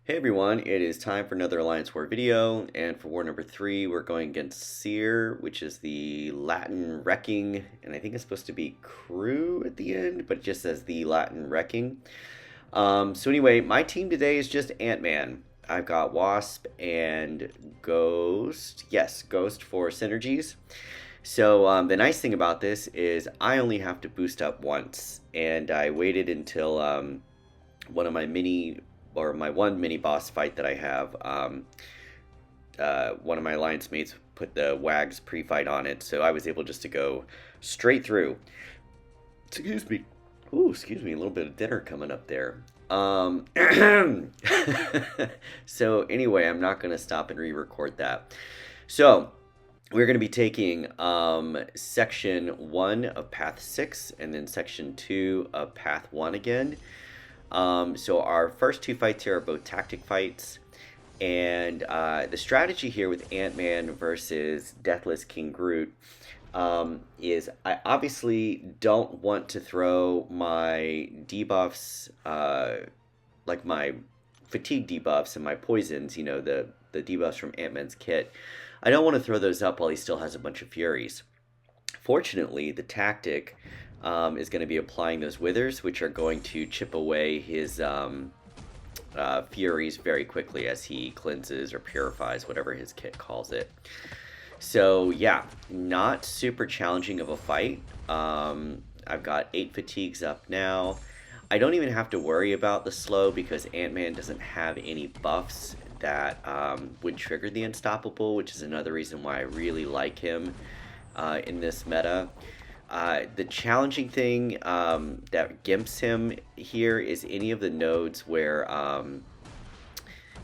Hey everyone, it is time for another Alliance War video, and for war number 3, we're going against Seer, which is the Latin wrecking, and I think it's supposed to be crew at the end, but it just says the Latin wrecking. So anyway, my team today is just Ant-Man. I've got Wasp and Ghost. Yes, Ghost for synergies. So the nice thing about this is I only have to boost up once, and I waited until one of my my one mini boss fight that I have. One of my alliance mates put the Wags pre-fight on it, so I was able just to go straight through. Excuse me. Ooh, excuse me. A little bit of dinner coming up there. So anyway, I'm not gonna stop and re-record that. So we're going to be taking section 1 of path 6 and then section 2 of path 1 again. So our first two fights here are both tactic fights, and the strategy here with Ant-Man versus Deathless King Groot is I obviously don't want to throw my debuffs, like my fatigue debuffs and my poisons, the debuffs from Ant-Man's kit. I don't want to throw those up while he still has a bunch of Furies. Fortunately, the tactic is going to be applying those withers, which are going to chip away his Furies very quickly as he cleanses or purifies, whatever his kit calls it. So yeah, not super challenging of a fight. I've got 8 fatigues up now. I don't even have to worry about the slow because Ant-Man doesn't have any buffs that would trigger the unstoppable, which is another reason why I really like him in this meta. The challenging thing that gimps him here is any of the nodes where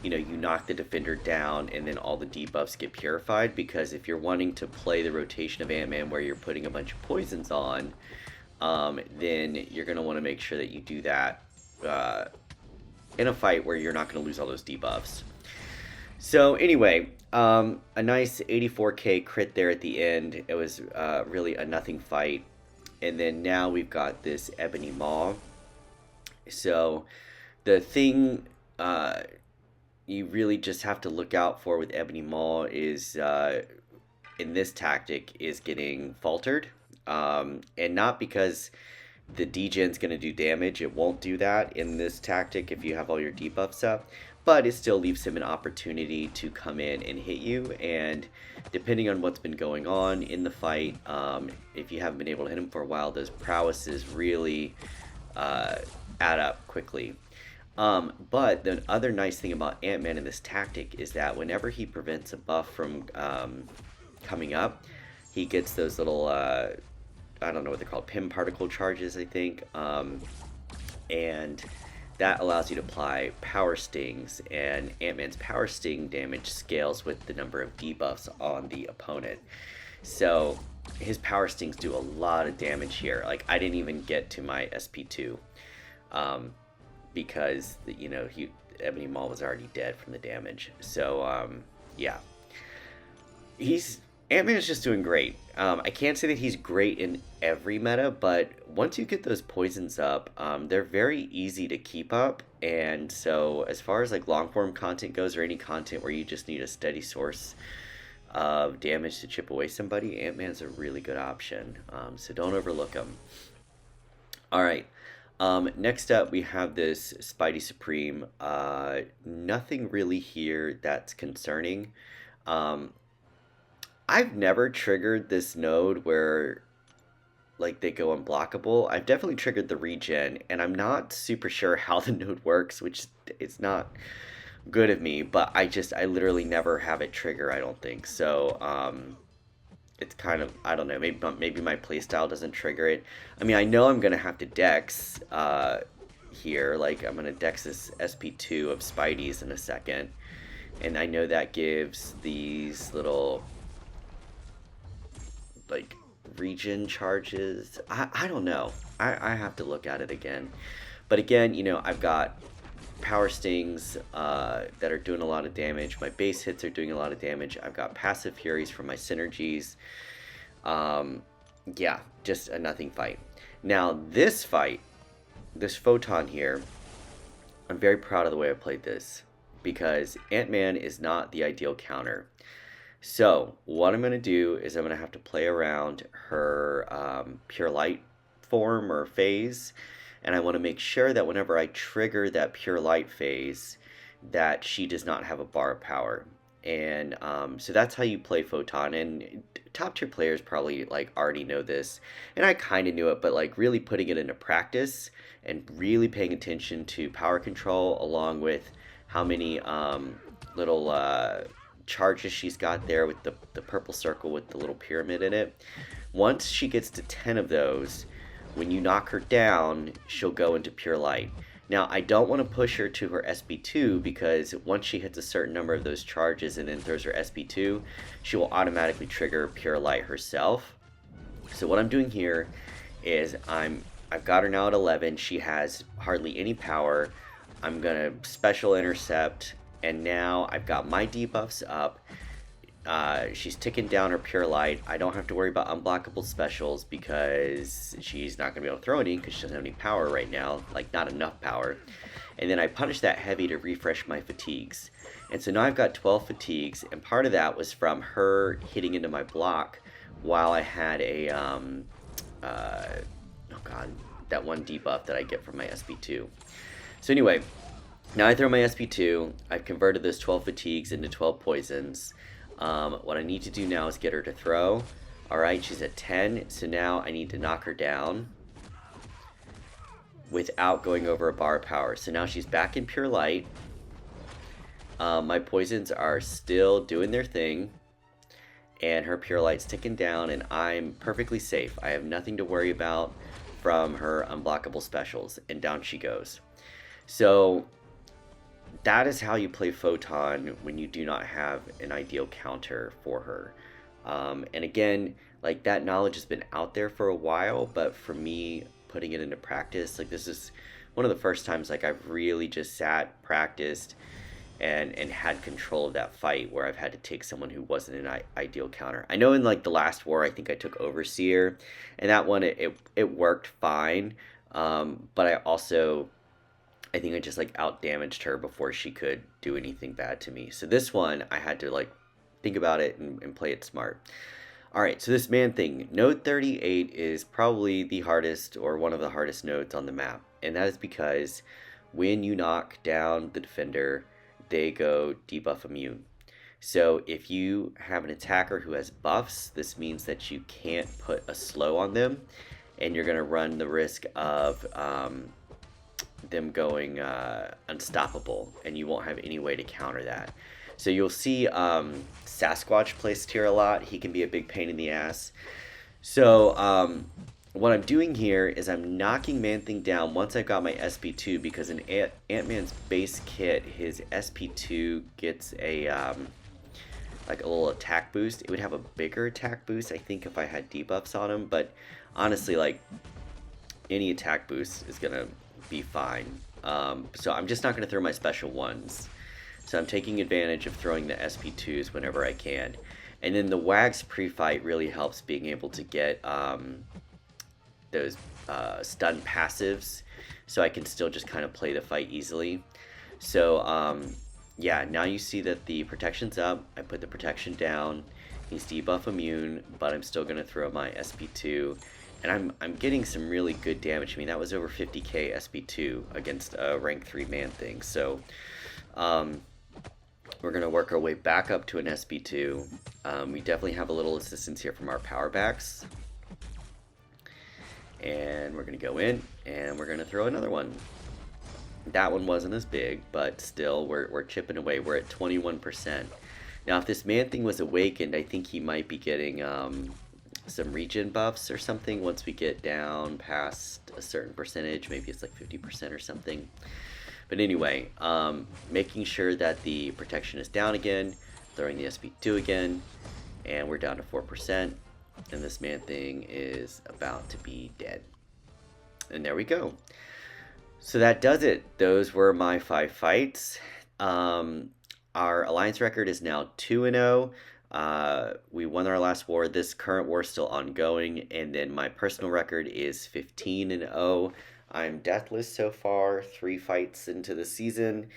you knock the defender down and then all the debuffs get purified, because if you're wanting to play the rotation of Ant-Man where you're putting a bunch of poisons on, then you're going to want to make sure that you do that in a fight where you're not going to lose all those debuffs. So anyway, a nice 84k crit there at the end. It was really a nothing fight. And then now we've got this Ebony Maw. So the thing you really just have to look out for with Ebony Maw is in this tactic is getting faltered. And not because the degen's going to do damage. It won't do that in this tactic if you have all your debuffs up. But it still leaves him an opportunity to come in and hit you, and depending on what's been going on in the fight, if you haven't been able to hit him for a while, those prowesses really add up quickly. But the other nice thing about Ant-Man in this tactic is that whenever he prevents a buff from coming up, he gets those little, I don't know what they're called, PIM particle charges, I think, and that allows you to apply power stings, and Ant-Man's power sting damage scales with the number of debuffs on the opponent. So his power stings do a lot of damage here. Like, I didn't even get to my SP2 because Ebony Maw was already dead from the damage. So yeah, Ant-Man is just doing great. I can't say that he's great in every meta, but once you get those poisons up, they're very easy to keep up. And so as far as like long form content goes, or any content where you just need a steady source of damage to chip away somebody, Ant-Man's a really good option. So don't overlook him. All right. Next up, we have this Spidey Supreme. Nothing really here that's concerning. I've never triggered this node where like they go unblockable. I've definitely triggered the regen, and I'm not super sure how the node works, which is not good of me, but I literally never have it trigger, I don't think. So it's kind of, I don't know, maybe my playstyle doesn't trigger it. I mean, I know I'm gonna have to dex here, like I'm gonna dex this SP2 of Spidey's in a second, and I know that gives these little like regen charges. I don't know. I have to look at it again. But again, I've got power stings that are doing a lot of damage. My base hits are doing a lot of damage. I've got passive furies from my synergies. Yeah, just a nothing fight. Now this photon here, I'm very proud of the way I played this. because Ant-Man is not the ideal counter. So what I'm going to do is I'm going to have to play around her pure light form or phase, and I want to make sure that whenever I trigger that pure light phase, that she does not have a bar of power. And so that's how you play Photon. And top tier players probably like already know this, and I kind of knew it, but like really putting it into practice and really paying attention to power control along with how many little charges she's got there with the purple circle with the little pyramid in it. Once she gets to 10 of those, when you knock her down, she'll go into pure light. Now, I don't want to push her to her SP2 because once she hits a certain number of those charges and then throws her SP2, she will automatically trigger pure light herself. So what I'm doing here is I've got her now at 11. She has hardly any power. I'm gonna special intercept, and now I've got my debuffs up. She's ticking down her pure light. I don't have to worry about unblockable specials because she's not going to be able to throw any because she doesn't have any power right now, like not enough power. And then I punish that heavy to refresh my fatigues. And so now I've got 12 fatigues, and part of that was from her hitting into my block while I had a, oh god, that one debuff that I get from my SP2. So anyway, now I throw my SP2, I've converted those 12 fatigues into 12 poisons. What I need to do now is get her to throw. Alright, she's at 10, so now I need to knock her down without going over a bar of power. So now she's back in pure light. My poisons are still doing their thing, and her pure light's ticking down, and I'm perfectly safe. I have nothing to worry about from her unblockable specials, and down she goes. So that is how you play Photon when you do not have an ideal counter for her. And again, like that knowledge has been out there for a while, but for me, putting it into practice, like this is one of the first times like I've really just sat, practiced, and had control of that fight where I've had to take someone who wasn't an ideal counter. I know in like the last war, I think I took Overseer, and that one it worked fine, but I think I just like out damaged her before she could do anything bad to me. So this one, I had to like think about it and play it smart. All right, so this man thing, node 38 is probably the hardest or one of the hardest nodes on the map. And that is because when you knock down the defender, they go debuff immune. So if you have an attacker who has buffs, this means that you can't put a slow on them, and you're going to run the risk of them going unstoppable, and you won't have any way to counter that. So you'll see Sasquatch placed here a lot. He can be a big pain in the ass. So what I'm doing here is I'm knocking Man-Thing down once I've got my SP2, because in Ant-Man's base kit, his SP2 gets a like a little attack boost. It would have a bigger attack boost, I think, if I had debuffs on him, but honestly, like, any attack boost is gonna be fine. So I'm just not gonna throw my special ones. So I'm taking advantage of throwing the SP2s whenever I can. And then the Wags pre-fight really helps being able to get those stun passives, so I can still just kind of play the fight easily. So yeah, now you see that the protection's up. I put the protection down. He's debuff immune, but I'm still gonna throw my SP2, and I'm getting some really good damage. I mean, that was over 50k SP2 against a rank 3 Man-Thing. So we're gonna work our way back up to an SP2. We definitely have a little assistance here from our power backs. And we're gonna go in and we're gonna throw another one. That one wasn't as big, but still we're chipping away. We're at 21%. Now if this Man-Thing was awakened, I think he might be getting some regen buffs or something once we get down past a certain percentage. Maybe it's like 50% or something. But anyway, making sure that the protection is down again, throwing the SP2 again, and we're down to 4%. And this Man-Thing is about to be dead. And there we go. So that does it. Those were my 5 fights. Our alliance record is now 2-0. We won our last war. This current war is still ongoing. And then my personal record is 15-0. I'm deathless so far, 3 fights into the season.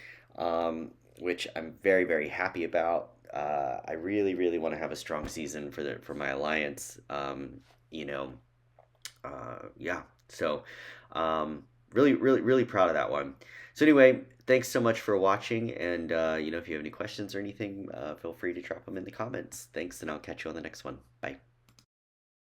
which I'm very, very happy about. I really, really want to have a strong season for my alliance. You know, yeah. So, really, really, really proud of that one. So anyway, thanks so much for watching, and if you have any questions or anything, feel free to drop them in the comments. Thanks, and I'll catch you on the next one. Bye.